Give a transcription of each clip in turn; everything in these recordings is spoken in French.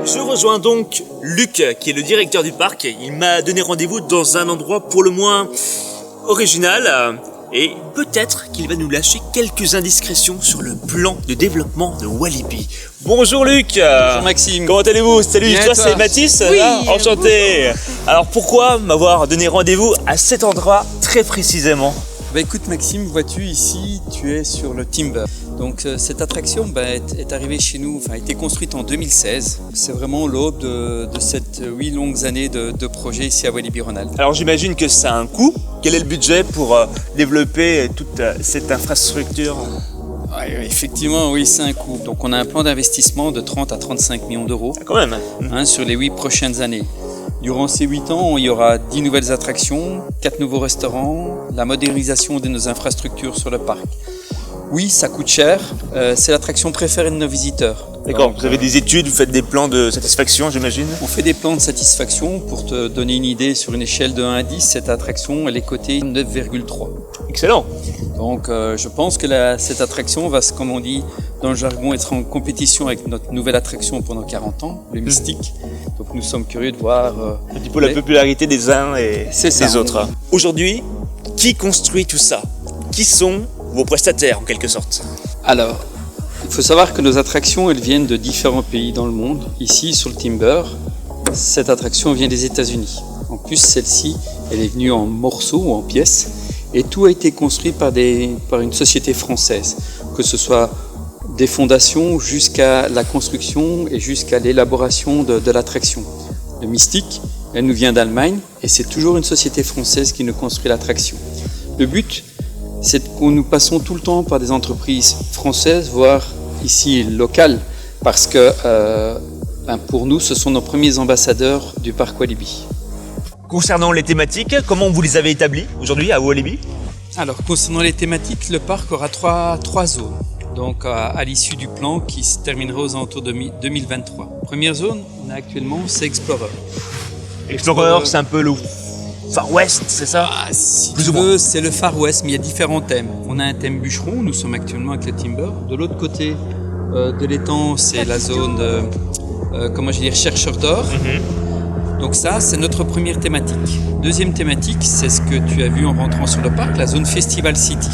Je rejoins donc Luc, qui est le directeur du parc. Il m'a donné rendez-vous dans un endroit pour le moins original. Et peut-être qu'il va nous lâcher quelques indiscrétions sur le plan de développement de Walibi. Bonjour Luc. Bonjour Maxime. Comment allez-vous? Salut, Bien, toi c'est Mathis. Oui. Là, enchanté. Alors pourquoi m'avoir donné rendez-vous à cet endroit très précisément? Bah écoute Maxime, vois-tu ici, tu es sur le Timber. Donc cette attraction est arrivée chez nous, a été construite en 2016. C'est vraiment l'aube de cette 8 longues années de projet ici à Walibi-Rhône-Alpes. Alors j'imagine que ça a un coût. Quel est le budget pour développer toute cette infrastructure? Effectivement, oui, c'est un coût. Donc on a un plan d'investissement de 30 à 35 millions d'euros Quand même. sur les 8 prochaines années. Durant ces 8 ans, il y aura 10 nouvelles attractions, 4 nouveaux restaurants, la modernisation de nos infrastructures sur le parc. Oui, ça coûte cher, c'est l'attraction préférée de nos visiteurs. D'accord, Donc, vous avez des études, vous faites des plans de satisfaction, j'imagine? On fait des plans de satisfaction. Pour te donner une idée, sur une échelle de 1 à 10, cette attraction elle est cotée 9,3. Excellent. Donc je pense que cette attraction va, comme on dit dans le jargon, être en compétition avec notre nouvelle attraction pendant 40 ans, le Mystique. Donc nous sommes curieux de voir Un petit peu la popularité des uns et des autres. Aujourd'hui, qui construit tout ça? Qui sont vos prestataires en quelque sorte? Alors, il faut savoir que nos attractions, elles viennent de différents pays dans le monde. Ici, sur le Timber, cette attraction vient des États-Unis. En plus, celle-ci, elle est venue en morceaux ou en pièces. Et tout a été construit par une société française, que ce soit des fondations jusqu'à la construction et jusqu'à l'élaboration de l'attraction. Le Mystique, elle nous vient d'Allemagne et c'est toujours une société française qui nous construit l'attraction. Le but, c'est que nous passons tout le temps par des entreprises françaises, voire ici locales, parce que pour nous, ce sont nos premiers ambassadeurs du parc Walibi. Concernant les thématiques, comment vous les avez établies aujourd'hui à Walibi? Alors, concernant les thématiques, le parc aura trois zones. Donc, à l'issue du plan qui se terminera aux alentours de 2023. Première zone, on a actuellement, c'est Explorer. Explorer, c'est un peu le Far West, c'est ça? Si Plus tu ou moins. veux, c'est le Far West, mais il y a différents thèmes. On a un thème bûcheron, nous sommes actuellement avec le Timber. De l'autre côté de l'étang, c'est la zone, chercheur d'or. Donc ça, c'est notre première thématique. Deuxième thématique, c'est ce que tu as vu en rentrant sur le parc, la zone Festival City.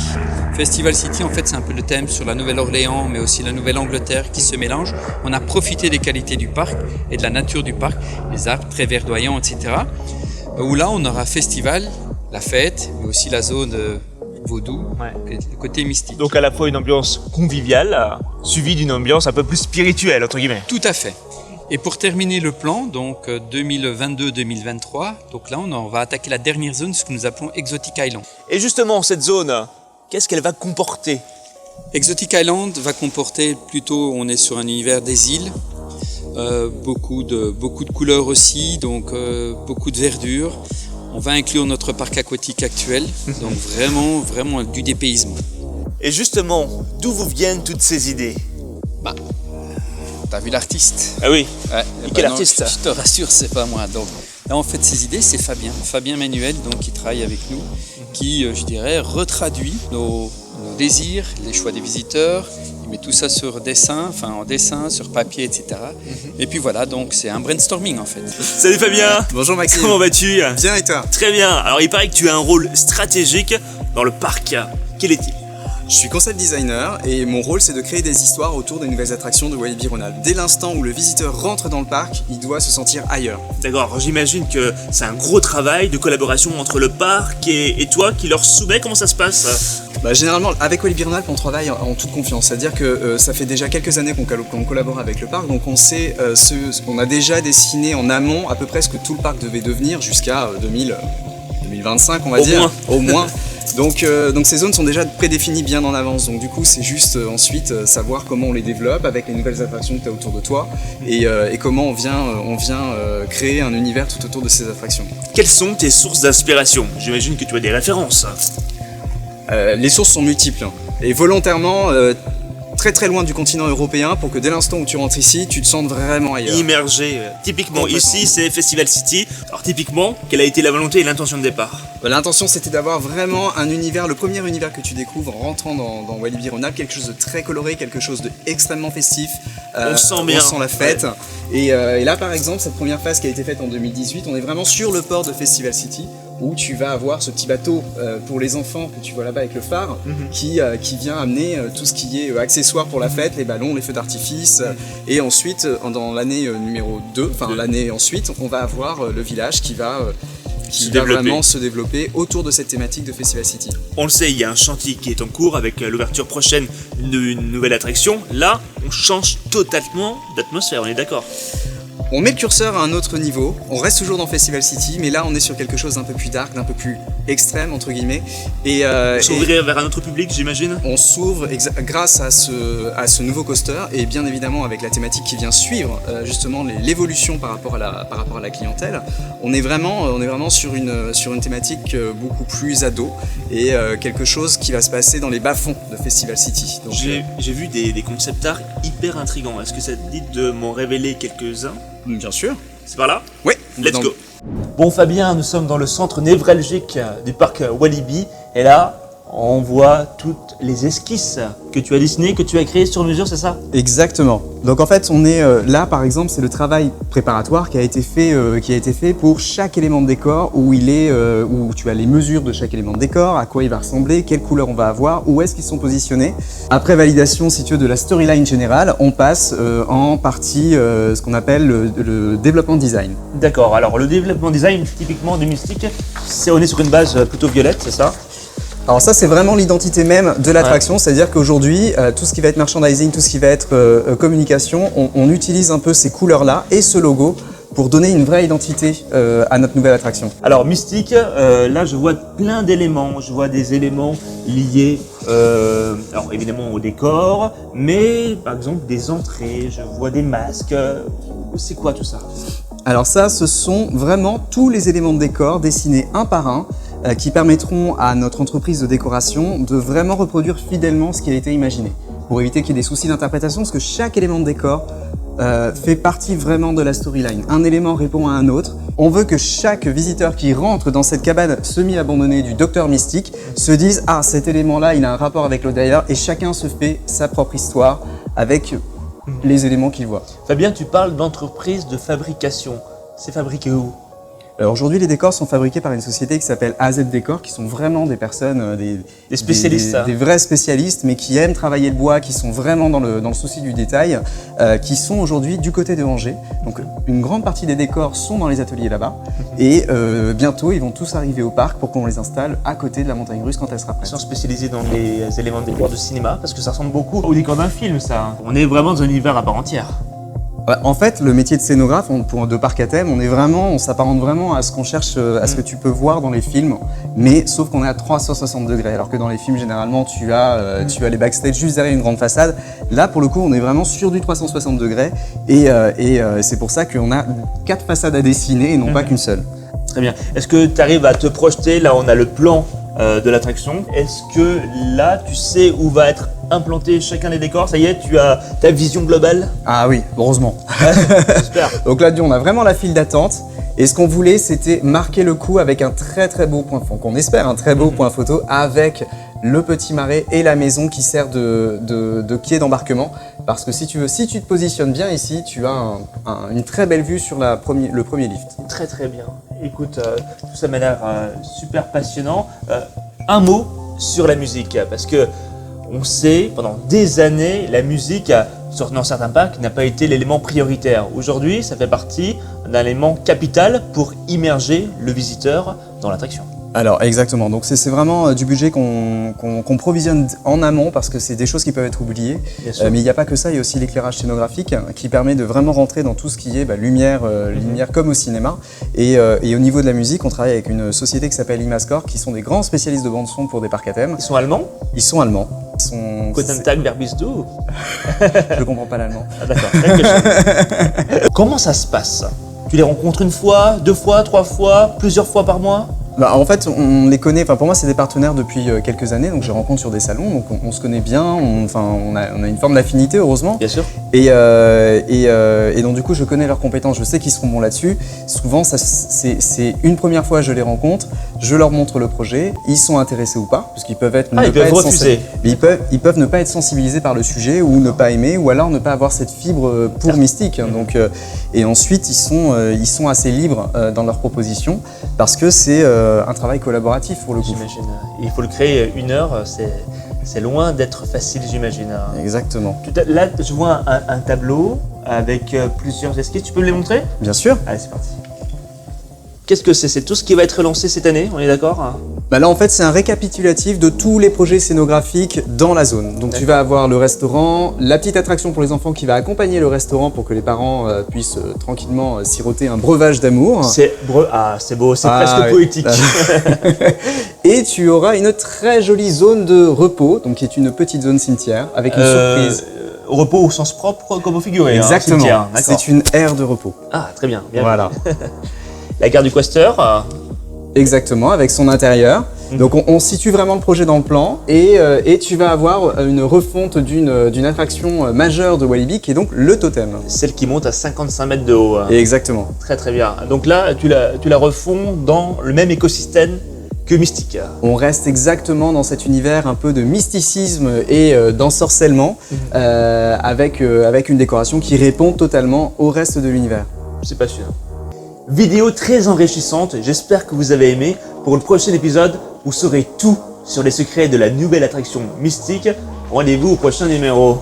Festival City, en fait, c'est un peu le thème sur la Nouvelle-Orléans, mais aussi la Nouvelle-Angleterre qui se mélangent. On a profité des qualités du parc et de la nature du parc, les arbres très verdoyants, etc. Où là, on aura festival, la fête, mais aussi la zone vaudou, le côté mystique. Donc à la fois une ambiance conviviale, suivie d'une ambiance un peu plus spirituelle, entre guillemets. Tout à fait. Et pour terminer le plan, donc 2022-2023, donc là on va attaquer la dernière zone, ce que nous appelons Exotic Island. Et justement, cette zone, qu'est-ce qu'elle va comporter? Exotic Island va comporter plutôt, on est sur un univers des îles, beaucoup de couleurs aussi, donc beaucoup de verdure. On va inclure notre parc aquatique actuel, donc vraiment du dépaysement. Et justement, d'où vous viennent toutes ces idées? T'as vu l'artiste? Ah oui. Ouais. Et quel artiste? Je te rassure, c'est pas moi. Donc là, en fait, ces idées, c'est Fabien Manuel, donc qui travaille avec nous, qui, je dirais, retraduit nos désirs, les choix des visiteurs. Il met tout ça en dessin, sur papier, etc. Et puis voilà, donc c'est un brainstorming en fait. Salut Fabien. Bonjour Maxime. Comment vas-tu? Bien et toi? Très bien. Alors il paraît que tu as un rôle stratégique dans le parc. Quel est-il? Je suis concept designer et mon rôle c'est de créer des histoires autour des nouvelles attractions de Walibi-Rhône-Alpes. Dès l'instant où le visiteur rentre dans le parc, il doit se sentir ailleurs. D'accord, alors j'imagine que c'est un gros travail de collaboration entre le parc et toi qui leur soumets. Comment ça se passe? Généralement, avec Walibi-Rhône-Alpes, on travaille en toute confiance. C'est-à-dire que ça fait déjà quelques années qu'on collabore avec le parc, donc on sait on a déjà dessiné en amont à peu près ce que tout le parc devait devenir jusqu'à 2025, on va dire. Au moins. Donc ces zones sont déjà prédéfinies bien en avance, donc du coup c'est juste ensuite savoir comment on les développe avec les nouvelles attractions que tu as autour de toi et comment on vient créer un univers tout autour de ces attractions. Quelles sont tes sources d'inspiration? J'imagine que tu as des références. Les sources sont multiples et volontairement très très loin du continent européen pour que dès l'instant où tu rentres ici, tu te sentes vraiment ailleurs. Immergé. Typiquement, ici, c'est Festival City. Alors, typiquement, quelle a été la volonté et l'intention de départ? L'intention, c'était d'avoir vraiment un univers, le premier univers que tu découvres en rentrant dans Walibi Rhône-Alpes, quelque chose de très coloré, quelque chose d'extrêmement festif. On sent bien. On sent la fête. Ouais. Et là, par exemple, cette première phase qui a été faite en 2018, on est vraiment sur le port de Festival City, où tu vas avoir ce petit bateau pour les enfants que tu vois là-bas avec le phare, qui vient amener tout ce qui est accessoires pour la fête, les ballons, les feux d'artifice. Et ensuite, dans l'année numéro 2, enfin l'année ensuite, on va avoir le village qui va vraiment se développer autour de cette thématique de Festival City. On le sait, il y a un chantier qui est en cours avec l'ouverture prochaine d'une nouvelle attraction. Là, on change totalement d'atmosphère, on est d'accord? On met le curseur à un autre niveau, on reste toujours dans Festival City, mais là on est sur quelque chose d'un peu plus dark, d'un peu plus extrême entre guillemets. On s'ouvrirait vers un autre public, j'imagine. On s'ouvre grâce à ce nouveau coaster et bien évidemment avec la thématique qui vient suivre justement l'évolution par rapport à la clientèle. On est vraiment sur une thématique beaucoup plus ado et quelque chose qui va se passer dans les bas-fonds de Festival City. J'ai vu des concept art hyper intrigants. Est-ce que ça te dit de m'en révéler quelques-uns? Bien sûr. C'est par là? Oui. Let's go. Bon Fabien, nous sommes dans le centre névralgique du parc Walibi et là, on voit toutes les esquisses que tu as dessinées, que tu as créées sur mesure, c'est ça? Exactement. Donc en fait, on est là, par exemple, c'est le travail préparatoire qui a été fait pour chaque élément de décor, où tu as les mesures de chaque élément de décor, à quoi il va ressembler, quelle couleur on va avoir, où est-ce qu'ils sont positionnés. Après validation, si tu veux, de la storyline générale, on passe en partie ce qu'on appelle le développement design. D'accord. Alors le développement design, typiquement de Mystique, on est sur une base plutôt violette, c'est ça? Alors ça, c'est vraiment l'identité même de l'attraction, c'est-à-dire qu'aujourd'hui, tout ce qui va être merchandising, tout ce qui va être communication, on utilise un peu ces couleurs-là et ce logo pour donner une vraie identité à notre nouvelle attraction. Alors Mystique, là je vois plein d'éléments, je vois des éléments liés alors évidemment au décor, mais par exemple des entrées, je vois des masques, c'est quoi tout ça? Alors ça, ce sont vraiment tous les éléments de décor dessinés un par un, qui permettront à notre entreprise de décoration de vraiment reproduire fidèlement ce qui a été imaginé, pour éviter qu'il y ait des soucis d'interprétation, parce que chaque élément de décor fait partie vraiment de la storyline. Un élément répond à un autre. On veut que chaque visiteur qui rentre dans cette cabane semi-abandonnée du Docteur Mystique se dise « Ah, cet élément-là, il a un rapport avec l'autre d'ailleurs » et chacun se fait sa propre histoire avec les éléments qu'il voit. Fabien, tu parles d'entreprise de fabrication. C'est fabriqué où? Alors aujourd'hui, les décors sont fabriqués par une société qui s'appelle AZ Décor, qui sont vraiment des personnes, des spécialistes, des vrais spécialistes, mais qui aiment travailler le bois, qui sont vraiment dans le souci du détail, qui sont aujourd'hui du côté de Angers. Donc une grande partie des décors sont dans les ateliers là-bas, et bientôt ils vont tous arriver au parc pour qu'on les installe à côté de la montagne russe quand elle sera prête. Ils sont spécialisés dans les éléments de décor de cinéma, parce que ça ressemble beaucoup au décor d'un film, ça. On est vraiment dans un univers à part entière. En fait, le métier de scénographe de parc à thème, on s'apparente vraiment à ce qu'on cherche, à ce que tu peux voir dans les films, mais sauf qu'on est à 360 degrés, alors que dans les films, généralement, tu as les backstage juste derrière une grande façade. Là, pour le coup, on est vraiment sur du 360 degrés, et c'est pour ça qu'on a 4 façades à dessiner et non pas qu'une seule. Très bien. Est-ce que tu arrives à te projeter? Là, on a le plan de l'attraction. Est-ce que là, tu sais où va être implanté chacun des décors? Ça y est, tu as ta vision globale? Ah oui, heureusement. J'espère. Donc là, on a vraiment la file d'attente. Et ce qu'on voulait, c'était marquer le coup avec un très très beau point photo, qu'on espère un très beau point photo, avec le petit marais et la maison qui sert de quai d'embarquement. Parce que si tu te positionnes bien ici, tu as une très belle vue sur le premier lift. Très très bien. Écoute, tout ça m'a l'air super passionnant. Un mot sur la musique, parce que on sait, pendant des années, la musique, dans certains parcs, n'a pas été l'élément prioritaire. Aujourd'hui, ça fait partie d'un élément capital pour immerger le visiteur dans l'attraction. Alors exactement, donc c'est vraiment du budget qu'on provisionne en amont parce que c'est des choses qui peuvent être oubliées, mais il n'y a pas que ça, il y a aussi l'éclairage scénographique qui permet de vraiment rentrer dans tout ce qui est lumière comme au cinéma, et au niveau de la musique, on travaille avec une société qui s'appelle Imascore, qui sont des grands spécialistes de bande son pour des parcs à thème. Ils sont allemands? Ils sont allemands. Guten Tag, wer bist du? Je comprends pas l'allemand. Ah d'accord. Comment ça se passe? Tu les rencontres une fois, 2 fois, 3 fois, plusieurs fois par mois? Bah, en fait, on les connaît, pour moi c'est des partenaires depuis quelques années, donc je les rencontre sur des salons, donc on se connaît bien, on a une forme d'affinité heureusement. Bien sûr. Et donc du coup je connais leurs compétences, je sais qu'ils seront bons là-dessus. Souvent c'est une première fois que je les rencontre, je leur montre le projet, ils sont intéressés ou pas, parce qu'ils peuvent être ils peuvent refuser. Ils peuvent ne pas être sensibilisés par le sujet ou ne pas aimer, ou alors ne pas avoir cette fibre pour Mystique. Donc, et ensuite ils sont assez libres dans leurs propositions parce que c'est un travail collaboratif pour le coup. J'imagine. Il faut le créer 1 heure, c'est loin d'être facile, j'imagine. Exactement. Là, je vois un tableau avec plusieurs esquisses. Tu peux me les montrer? Bien sûr. Allez, c'est parti. Qu'est-ce que c'est? C'est tout ce qui va être lancé cette année, on est d'accord? Bah là en fait c'est un récapitulatif de tous les projets scénographiques dans la zone. Donc tu vas avoir le restaurant, la petite attraction pour les enfants qui va accompagner le restaurant pour que les parents puissent tranquillement siroter un breuvage d'amour. C'est beau, c'est presque poétique. Et tu auras une très jolie zone de repos, donc qui est une petite zone cimetière avec une surprise. Repos au sens propre comme au figuré. Exactement, hein, c'est une aire de repos. Ah très bien. Voilà. La gare du Quester. Exactement, avec son intérieur. Donc on situe vraiment le projet dans le plan et tu vas avoir une refonte d'une attraction majeure de Walibi qui est donc le totem. Celle qui monte à 55 mètres de haut. Exactement. Très très bien. Donc là, tu la refonds dans le même écosystème que Mystique. On reste exactement dans cet univers un peu de mysticisme et d'ensorcellement avec une décoration qui répond totalement au reste de l'univers. C'est passionnant. Vidéo très enrichissante, j'espère que vous avez aimé. Pour le prochain épisode, vous saurez tout sur les secrets de la nouvelle attraction Mystique. Rendez-vous au prochain numéro.